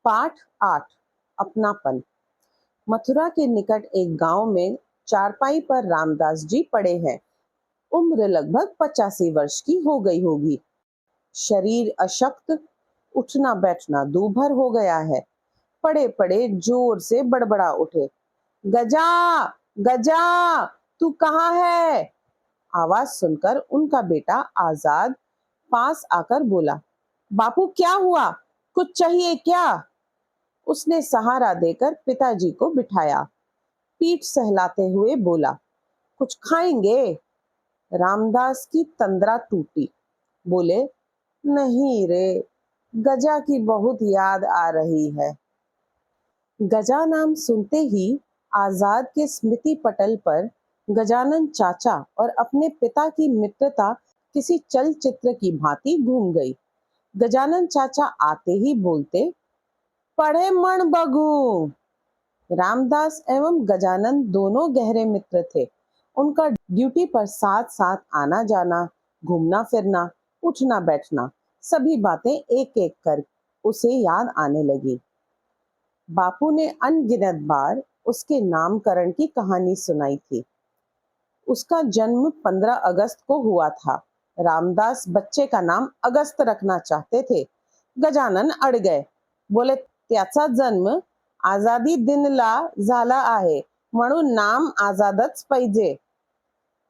पाठ 8 अपनापन। मथुरा के निकट एक गांव में चारपाई पर रामदास जी पड़े हैं। उम्र लगभग 85 वर्ष की हो गई होगी। शरीर अशक्त, उठना बैठना दूभर हो गया है। पड़े पड़े जोर से बड़बड़ा उठे, गजा गजा, तू कहाँ है? आवाज सुनकर उनका बेटा आजाद पास आकर बोला, बापू क्या हुआ, कुछ चाहिए क्या? उसने सहारा देकर पिताजी को बिठाया, पीठ सहलाते हुए बोला, कुछ खाएंगे? रामदास की तंद्रा टूटी। बोले, नहीं रे, गजा की बहुत याद आ रही है। गजा नाम सुनते ही आजाद के स्मृति पटल पर गजानन चाचा और अपने पिता की मित्रता किसी चलचित्र की भांति घूम गई। गजानन चाचा आते ही बोलते, पढ़े मण बगू। रामदास एवं गजानन दोनों गहरे मित्र थे। उनका ड्यूटी पर साथ साथ आना जाना, घूमना फिरना, उठना बैठना, सभी बातें एक एक कर उसे याद आने लगी। बापू ने अनगिनत बार उसके नामकरण की कहानी सुनाई थी। उसका जन्म 15 अगस्त को हुआ था। रामदास बच्चे का नाम अगस्त रखना चाहते थे। गजानन अड़ गए, बोले, त्याचा जन्म आजादी दिनला झाला आहे, म्हणून नाम आजादच पाहिजे।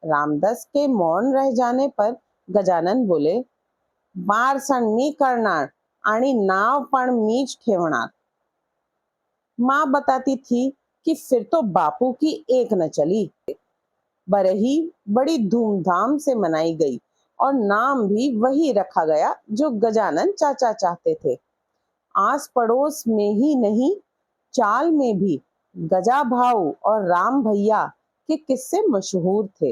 रामदास के मौन रह जाने पर गजानन बोले, बारसण मी करणार आणि नाव पण मीच ठेवणार। माँ बताती थी कि फिर तो बापू की एक न चली। बरही बड़ी धूमधाम से मनाई गई और नाम भी वही रखा गया जो गजानन चाचा चाहते थे। आस पड़ोस में ही नहीं, चाल में भी गजा भाऊ और राम भैया के किस्से मशहूर थे।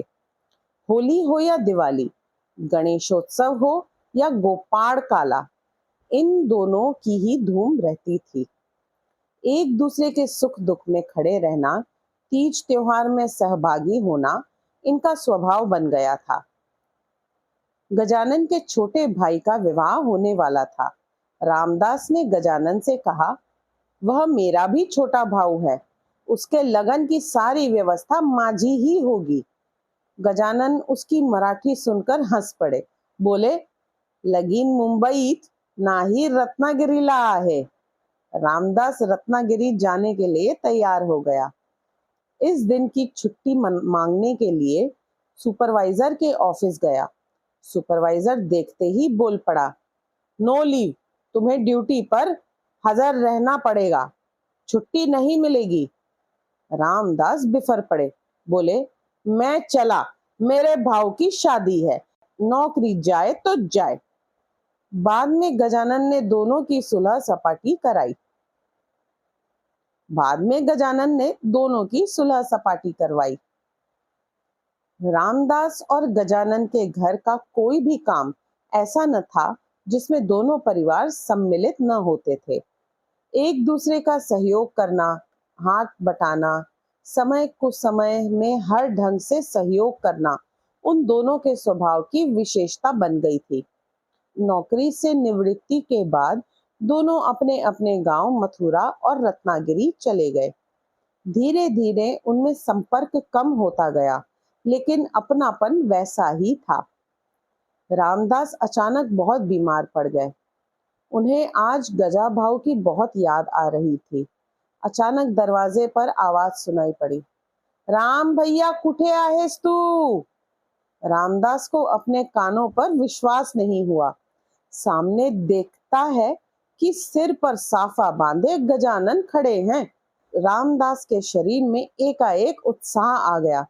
होली हो या दिवाली, गणेशोत्सव हो या गोपाड़ काला, इन दोनों की ही धूम रहती थी। एक दूसरे के सुख दुख में खड़े रहना, तीज त्योहार में सहभागी होना इनका स्वभाव बन गया था। गजानन के छोटे भाई का विवाह होने वाला था। रामदास ने गजानन से कहा, वह मेरा भी छोटा भाऊ है, उसके लगन की सारी व्यवस्था माझी ही होगी। गजानन उसकी मराठी सुनकर हंस पड़े, बोले, लगीन मुंबईत नाही रत्नागिरीला आहे। रामदास रत्नागिरी जाने के लिए तैयार हो गया। इस दिन की छुट्टी मांगने के लिए सुपरवाइजर के ऑफिस गया। सुपरवाइजर देखते ही बोल पड़ा, नो लीव, तुम्हें ड्यूटी पर हाजिर रहना पड़ेगा, छुट्टी नहीं मिलेगी। रामदास बिफर पड़े, बोले, मैं चला, मेरे भाव की शादी है, नौकरी जाए तो जाए। बाद में गजानन ने दोनों की सुलह सपाटी कराई। करवाई। रामदास और गजानन के घर का कोई भी काम ऐसा न था जिसमें दोनों परिवार सम्मिलित न होते थे। एक दूसरे का सहयोग करना, हाथ बटाना, समय को समय में हर ढंग से सहयोग करना उन दोनों के स्वभाव की विशेषता बन गई थी। नौकरी से निवृत्ति के बाद दोनों अपने अपने गांव मथुरा और रत्नागिरी चले गए। धीरे धीरे उनमें संपर्क कम होता गया, लेकिन अपनापन वैसा ही था। रामदास अचानक बहुत बीमार पड़ गए। उन्हें आज गजा भाऊ की बहुत याद आ रही थी। अचानक दरवाजे पर आवाज सुनाई पड़ी, राम भैया कुठे आहेस तू? रामदास को अपने कानों पर विश्वास नहीं हुआ। सामने देखता है कि सिर पर साफा बांधे गजानन खड़े हैं। रामदास के शरीर में एकाएक उत्साह आ गया।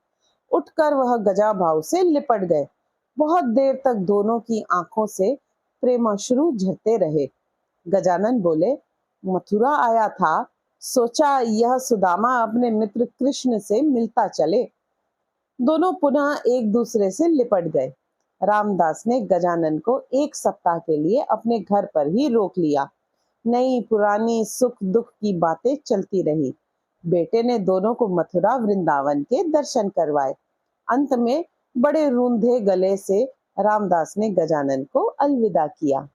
उठकर वह गजा भाव से लिपट गए। बहुत देर तक दोनों की आंखों से प्रेमाश्रु झरते रहे। गजानन बोले, मथुरा आया था, सोचा यह सुदामा अपने मित्र कृष्ण से मिलता चले। दोनों पुनः एक दूसरे से लिपट गए। रामदास ने गजानन को 1 सप्ताह के लिए अपने घर पर ही रोक लिया। नई पुरानी सुख दुख की बातें चलती रही। बेटे ने दोनों को मथुरा वृंदावन के दर्शन करवाए। अंत में बड़े रूंधे गले से रामदास ने गजानन को अलविदा किया।